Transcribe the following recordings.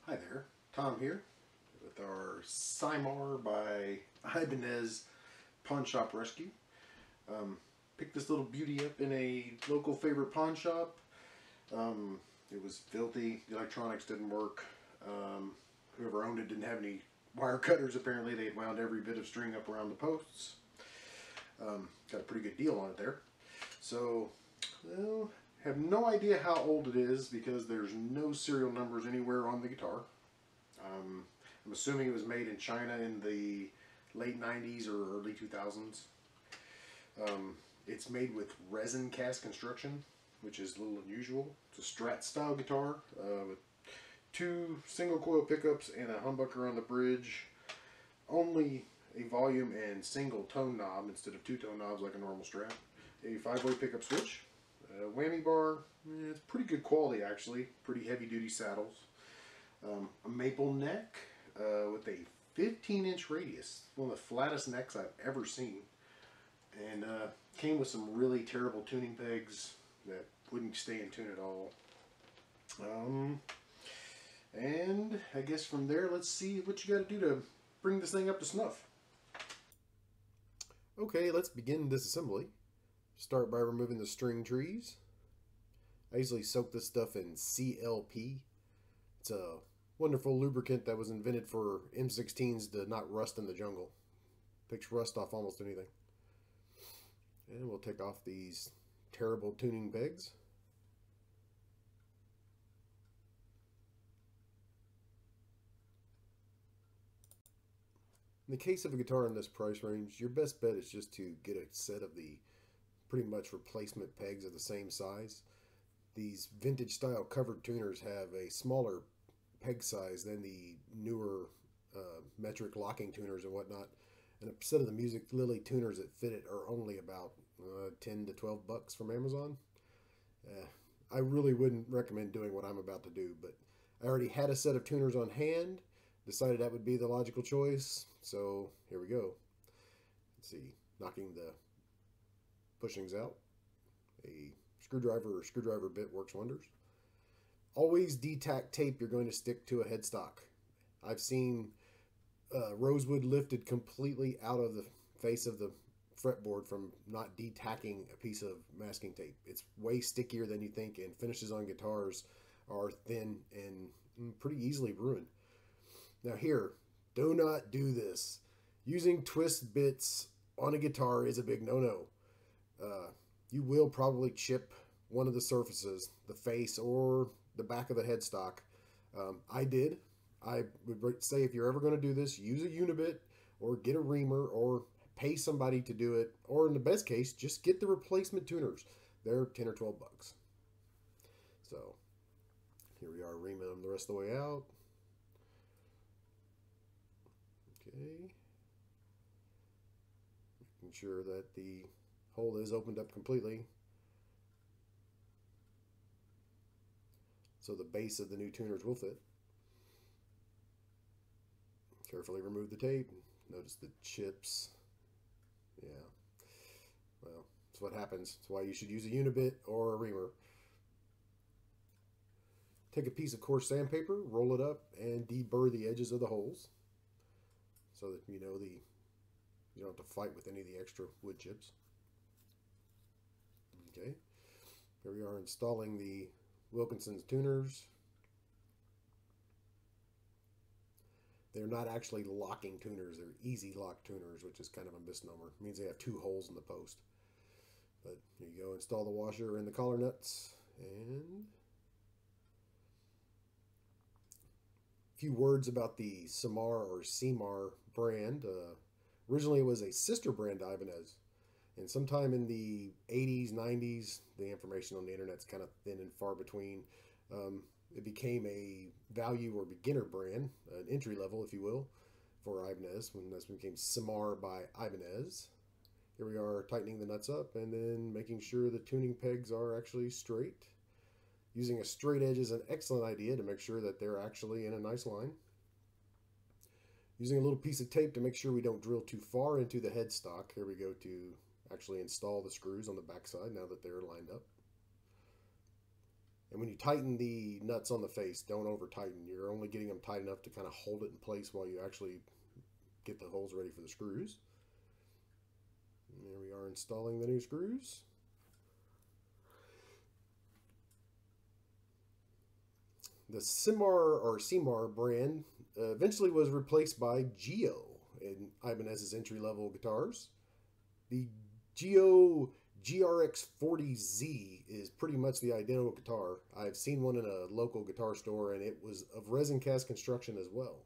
Hi there, Tom here with our Cimar by Ibanez Pawn Shop Rescue. Picked this little beauty up in a local favorite pawn shop. It was filthy, the electronics didn't work. Whoever owned it didn't have any wire cutters apparently. They had wound every bit of string up around the posts. Got a pretty good deal on it there. So, well, have no idea how old it is because there's no serial numbers anywhere on the guitar. I'm assuming it was made in China in the late 90s or early 2000s. It's made with Resoncast construction, which is a little unusual. It's a Strat style guitar with two single coil pickups and a humbucker on the bridge. Only a volume and single tone knob instead of two tone knobs like a normal Strat. A 5-way pickup switch. Whammy bar, it's pretty good quality actually, pretty heavy duty saddles. A maple neck with a 15-inch radius, one of the flattest necks I've ever seen. And came with some really terrible tuning pegs that wouldn't stay in tune at all. And I guess from there, let's see what you got to do to bring this thing up to snuff. Okay, let's begin disassembly. Start by removing the string trees. I usually soak this stuff in CLP. It's a wonderful lubricant that was invented for M16s to not rust in the jungle. Picks rust off almost anything. And we'll take off these terrible tuning pegs. In the case of a guitar in this price range, your best bet is just to get a set of the pretty much replacement pegs of the same size. These vintage style covered tuners have a smaller peg size than the newer metric locking tuners and whatnot. And a set of the Music Lily tuners that fit it are only about 10 to 12 bucks from Amazon. I really wouldn't recommend doing what I'm about to do, but I already had a set of tuners on hand, decided that would be the logical choice, so here we go. Let's see, knocking the bushings out. A screwdriver or screwdriver bit works wonders. Always D-tack tape you're going to stick to a headstock. I've seen rosewood lifted completely out of the face of the fretboard from not D-tacking a piece of masking tape. It's way stickier than you think, and finishes on guitars are thin and pretty easily ruined. Now here, do not do this. Using twist bits on a guitar is a big no-no. You will probably chip one of the surfaces, the face or the back of the headstock. I did. I would say if you're ever going to do this, use a unibit or get a reamer or pay somebody to do it. Or in the best case, just get the replacement tuners. They're 10 or 12 bucks. So here we are reaming them the rest of the way out. Okay. Making sure that the hole is opened up completely, so the base of the new tuners will fit. Carefully remove the tape. Notice the chips. Yeah. Well, that's what happens. That's why you should use a unibit or a reamer. Take a piece of coarse sandpaper, roll it up, and deburr the edges of the holes so that you know you don't have to fight with any of the extra wood chips. Okay, here we are installing the Wilkinson's tuners. They're not actually locking tuners, they're easy lock tuners, which is kind of a misnomer. It means they have two holes in the post. But here you go, install the washer and the collar nuts. And a few words about the Cimar or Cimar brand. Originally it was a sister brand to Ibanez. And sometime in the 80s, 90s, the information on the internet's kind of thin and far between. It became a value or beginner brand, an entry level, if you will, for Ibanez, when this became Cimar by Ibanez. Here we are tightening the nuts up and then making sure the tuning pegs are actually straight. Using a straight edge is an excellent idea to make sure that they're actually in a nice line. Using a little piece of tape to make sure we don't drill too far into the headstock. Here we go to actually install the screws on the back side now that they're lined up. And when you tighten the nuts on the face, don't over tighten. You're only getting them tight enough to kind of hold it in place while you actually get the holes ready for the screws. And there we are installing the new screws. The Cimar brand eventually was replaced by Geo in Ibanez's entry-level guitars. The Geo GRX40Z is pretty much the identical guitar. I've seen one in a local guitar store, and it was of Resoncast construction as well.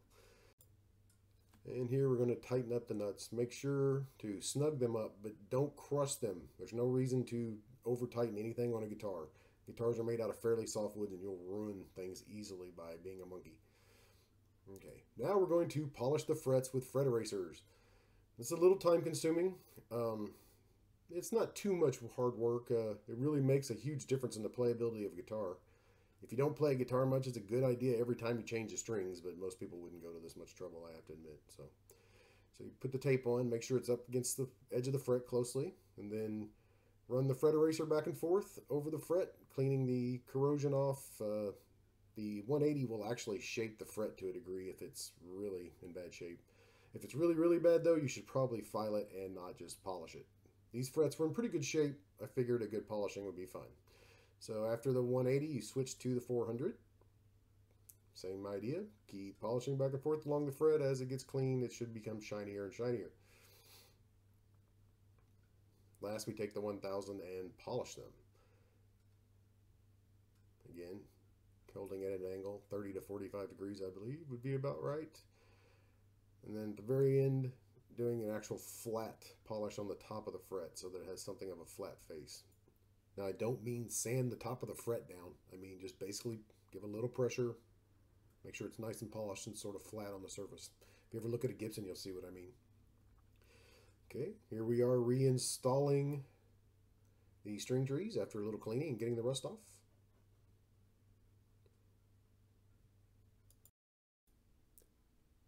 And here we're going to tighten up the nuts. Make sure to snug them up, but don't crush them. There's no reason to over-tighten anything on a guitar. Guitars are made out of fairly soft wood, and you'll ruin things easily by being a monkey. Okay, now we're going to polish the frets with fret erasers. It's a little time consuming. It's not too much hard work. It really makes a huge difference in the playability of a guitar. If you don't play guitar much, it's a good idea every time you change the strings, but most people wouldn't go to this much trouble, I have to admit. So you put the tape on, make sure it's up against the edge of the fret closely, and then run the fret eraser back and forth over the fret, cleaning the corrosion off. The 180 will actually shape the fret to a degree if it's really in bad shape. If it's really, really bad, though, you should probably file it and not just polish it. These frets were in pretty good shape. I figured a good polishing would be fine. So after the 180, you switch to the 400. Same idea. Keep polishing back and forth along the fret. As it gets clean, it should become shinier and shinier. Last, we take the 1000 and polish them. Again, holding at an angle, 30 to 45 degrees, I believe, would be about right. And then at the very end, doing an actual flat polish on the top of the fret so that it has something of a flat face. Now, I don't mean sand the top of the fret down. I mean just basically give a little pressure, make sure it's nice and polished and sort of flat on the surface. If you ever look at a Gibson, you'll see what I mean. Okay, here we are reinstalling the string trees after a little cleaning and getting the rust off.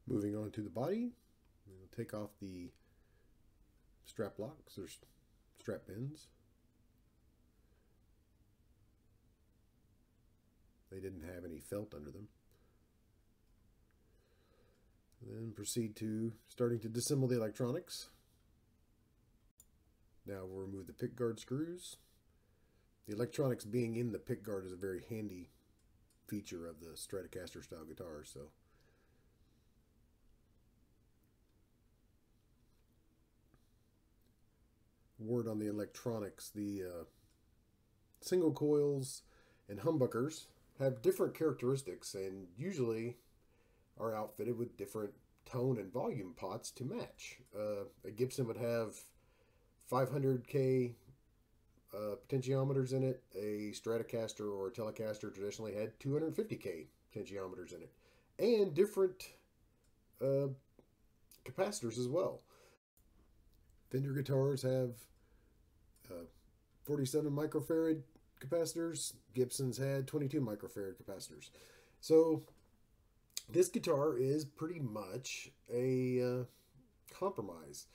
Moving on to the body, we'll take off the strap locks or strap pins. They didn't have any felt under them. And then proceed to starting to disassemble the electronics. Now we'll remove the pickguard screws. The electronics being in the pickguard is a very handy feature of the Stratocaster style guitar. So word on the electronics, the single coils and humbuckers have different characteristics and usually are outfitted with different tone and volume pots to match. A Gibson would have 500K potentiometers in it. A Stratocaster or a Telecaster traditionally had 250K potentiometers in it, and different capacitors as well. Fender guitars have 47 microfarad capacitors. Gibsons had 22 microfarad capacitors. So this guitar is pretty much a compromise.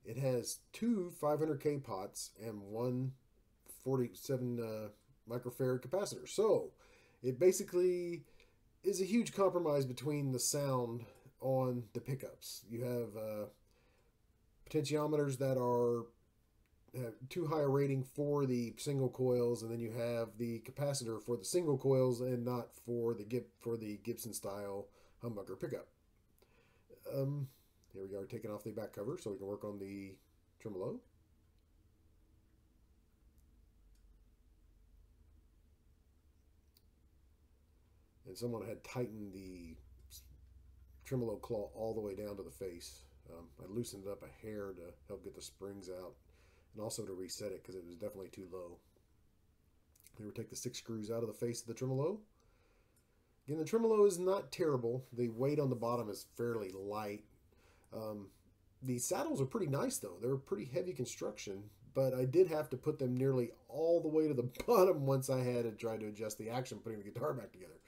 It has two 500K pots and one 47 microfarad capacitor. So it basically is a huge compromise between the sound on the pickups. You have potentiometers that have too high a rating for the single coils, and then you have the capacitor for the single coils and not for the Gibson style humbucker pickup. Here we are taking off the back cover so we can work on the tremolo. And someone had tightened the tremolo claw all the way down to the face. I loosened it up a hair to help get the springs out and also to reset it because it was definitely too low. Then we'll take the 6 screws out of the face of the tremolo. Again, the tremolo is not terrible. The weight on the bottom is fairly light. The saddles are pretty nice though. They're pretty heavy construction, but I did have to put them nearly all the way to the bottom once I had to try to adjust the action putting the guitar back together.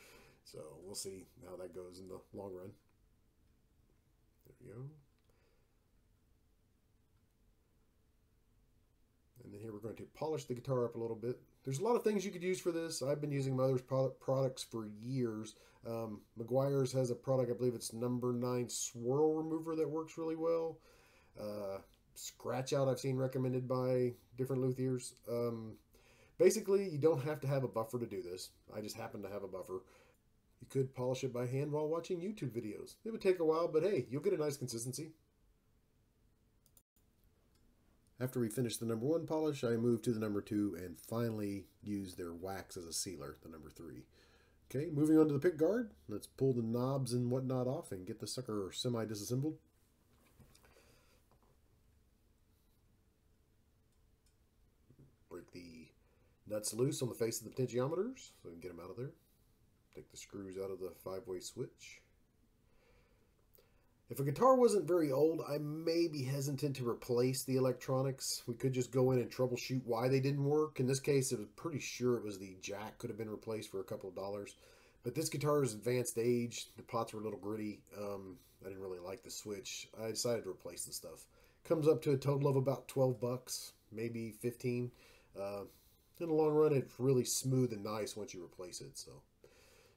So we'll see how that goes in the long run. There we go. And then here we're going to polish the guitar up a little bit, There's a lot of things you could use for this. I've been using Mother's products for years. Meguiar's has a product, I believe it's number 9 swirl remover that works really well. Scratch out I've seen recommended by different luthiers. Basically, you don't have to have a buffer to do this. I just happen to have a buffer. You could polish it by hand while watching YouTube videos. It would take a while, but hey, you'll get a nice consistency. After we finish the number 1 polish, I move to the number 2 and finally use their wax as a sealer, the number 3. Okay, moving on to the Pickguard. Let's pull the knobs and whatnot off and get the sucker semi-disassembled. Break the nuts loose on the face of the potentiometers so we can get them out of there. Take the screws out of the 5-way switch. If a guitar wasn't very old, I may be hesitant to replace the electronics. We could just go in and troubleshoot why they didn't work. In this case, it was pretty sure it was the jack could have been replaced for a couple of dollars. But this guitar is advanced age. The pots were a little gritty. I didn't really like the switch. I decided to replace the stuff. Comes up to a total of about 12 bucks, maybe 15. In the long run, it's really smooth and nice once you replace it. So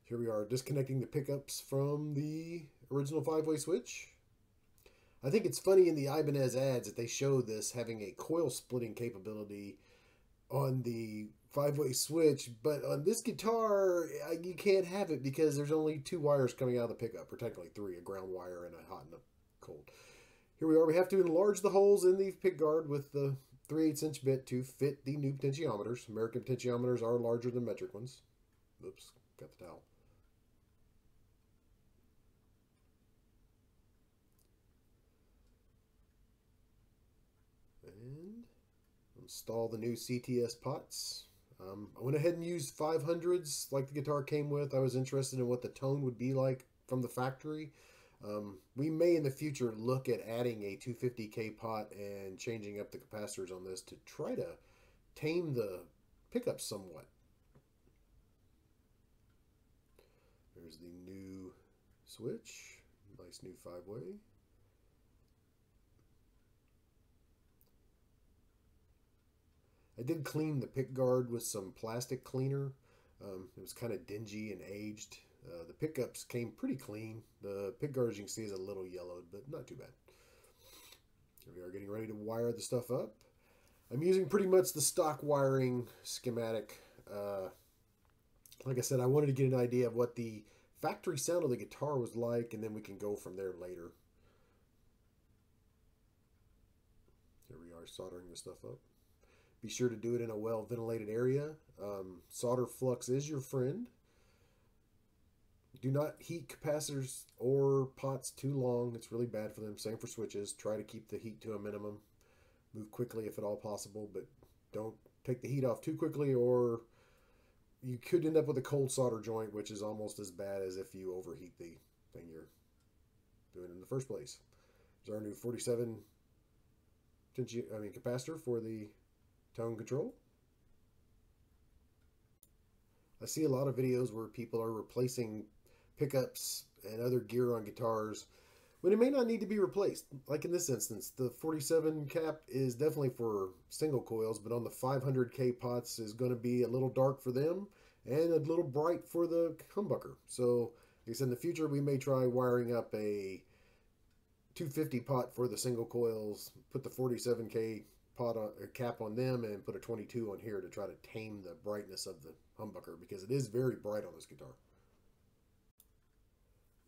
here we are, disconnecting the pickups from the original 5-way switch. I think it's funny in the Ibanez ads that they show this having a coil splitting capability on the 5-way switch, but on this guitar, you can't have it because there's only 2 wires coming out of the pickup, or technically 3, a ground wire and a hot and a cold. Here we are, we have to enlarge the holes in the pickguard with the 3/8" bit to fit the new potentiometers. American potentiometers are larger than metric ones. Oops, got the towel. And install the new CTS pots. I went ahead and used 500s like the guitar came with. I was interested in what the tone would be like from the factory. We may in the future look at adding a 250K pot and changing up the capacitors on this to try to tame the pickup somewhat. There's the new switch. Nice new 5-way. I did clean the pickguard with some plastic cleaner. It was kind of dingy and aged. The pickups came pretty clean. The pickguard, as you can see, is a little yellowed, but not too bad. Here we are getting ready to wire the stuff up. I'm using pretty much the stock wiring schematic. Like I said, I wanted to get an idea of what the factory sound of the guitar was like, and then we can go from there later. Here we are soldering the stuff up. Be sure to do it in a well-ventilated area. Solder flux is your friend. Do not heat capacitors or pots too long. It's really bad for them. Same for switches. Try to keep the heat to a minimum. Move quickly if at all possible, but don't take the heat off too quickly, or you could end up with a cold solder joint, which is almost as bad as if you overheat the thing you're doing in the first place. There's our new 47 capacitor for the tone control. I see a lot of videos where people are replacing pickups and other gear on guitars when it may not need to be replaced. Like in this instance, the 47 cap is definitely for single coils, but on the 500K pots is going to be a little dark for them and a little bright for the humbucker. So, like I said, in the future, we may try wiring up a 250 pot for the single coils, put the 47K pot on, cap on them, and put a 22 on here to try to tame the brightness of the humbucker, because it is very bright on this guitar.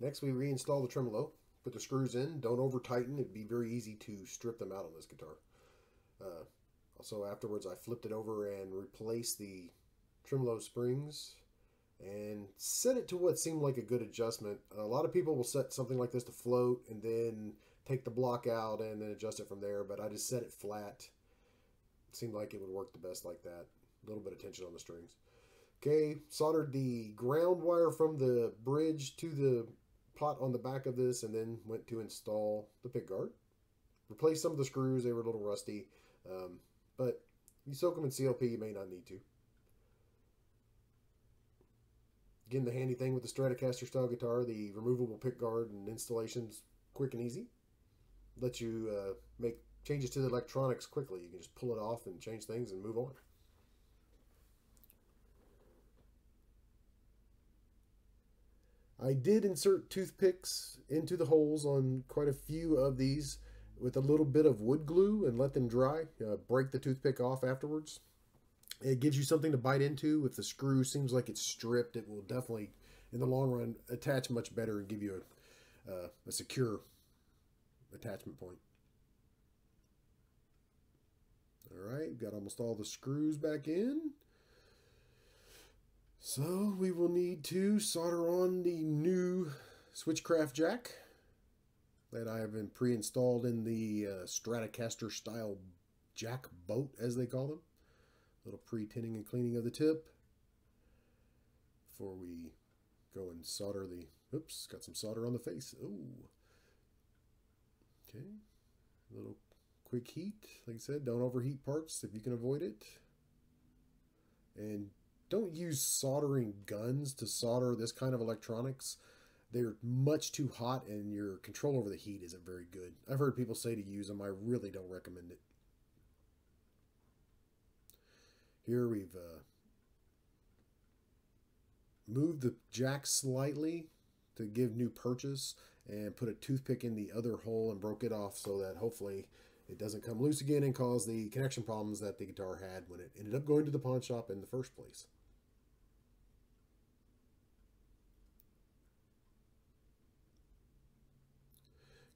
Next, we reinstall the tremolo. Put the screws in. Don't over tighten. It'd be very easy to strip them out on this guitar. Also, afterwards, I flipped it over and replaced the tremolo springs and set it to what seemed like a good adjustment. A lot of people will set something like this to float and then take the block out and then adjust it from there, but I just set it flat. It seemed like it would work the best like that. A little bit of tension on the strings. Okay, soldered the ground wire from the bridge to the pot on the back of this, and then went to install the pickguard. Replaced some of the screws. They were a little rusty, but you soak them in CLP, you may not need to. Again, the handy thing with the Stratocaster style guitar, the removable pickguard and installation's quick and easy. Lets you make changes to the electronics quickly. You can just pull it off and change things and move on. I did insert toothpicks into the holes on quite a few of these with a little bit of wood glue and let them dry. Break the toothpick off afterwards. It gives you something to bite into. If the screw seems like it's stripped, it will definitely, in the long run, attach much better and give you a secure attachment point. All right, got almost all the screws back in. So we will need to solder on the new Switchcraft Jack that I have been pre-installed in the Stratocaster style jack boat, as they call them. A little pre-tinning and cleaning of the tip before we go and solder the, oops, got some solder on the face. Ooh. Okay, a little quick heat. Like I said, don't overheat parts if you can avoid it. And don't use soldering guns to solder this kind of electronics. They're much too hot and your control over the heat isn't very good. I've heard people say to use them. I really don't recommend it. Here we've moved the jack slightly to give new purchase and put a toothpick in the other hole and broke it off so that hopefully it doesn't come loose again and cause the connection problems that the guitar had when it ended up going to the pawn shop in the first place.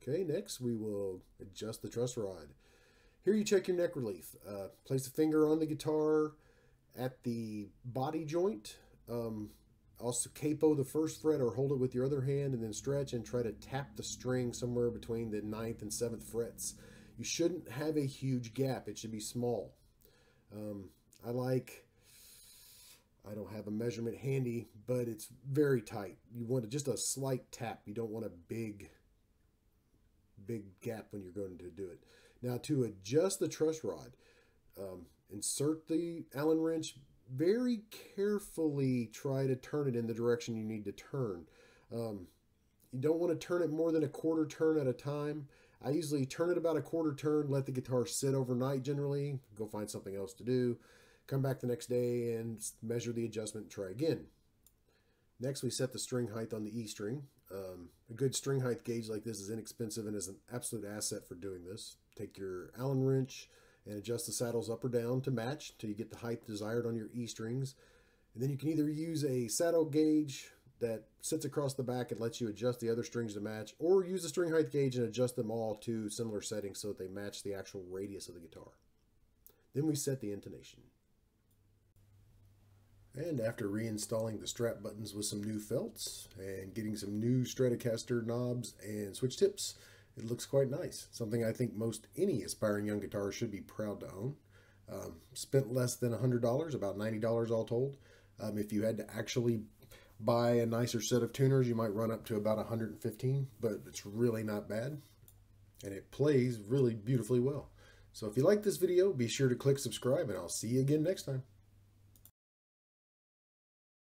Okay, next we will adjust the truss rod. Here you check your neck relief. Place a finger on the guitar at the body joint. Also capo the first fret or hold it with your other hand and then stretch and try to tap the string somewhere between the 9th and 7th frets. You shouldn't have a huge gap. It should be small. I don't have a measurement handy, but it's very tight. You want just a slight tap. You don't want a big gap when you're going to do it. Now to adjust the truss rod, insert the Allen wrench, very carefully try to turn it in the direction you need to turn. You don't want to turn it more than a quarter turn at a time. I usually turn it about a quarter turn, let the guitar sit overnight generally, go find something else to do, come back the next day and measure the adjustment and try again. Next we set the string height on the E string. A good string height gauge like this is inexpensive and is an absolute asset for doing this. Take your Allen wrench and adjust the saddles up or down to match till you get the height desired on your E strings. And then you can either use a saddle gauge that sits across the back and lets you adjust the other strings to match, or use a string height gauge and adjust them all to similar settings so that they match the actual radius of the guitar. Then we set the intonation. And after reinstalling the Strat buttons with some new felts and getting some new Stratocaster knobs and switch tips, it looks quite nice. Something I think most any aspiring young guitarist should be proud to own. Spent less than $100, about $90 all told. If you had to actually buy a nicer set of tuners, you might run up to about $115, but it's really not bad. And it plays really beautifully well. So if you like this video, be sure to click subscribe and I'll see you again next time.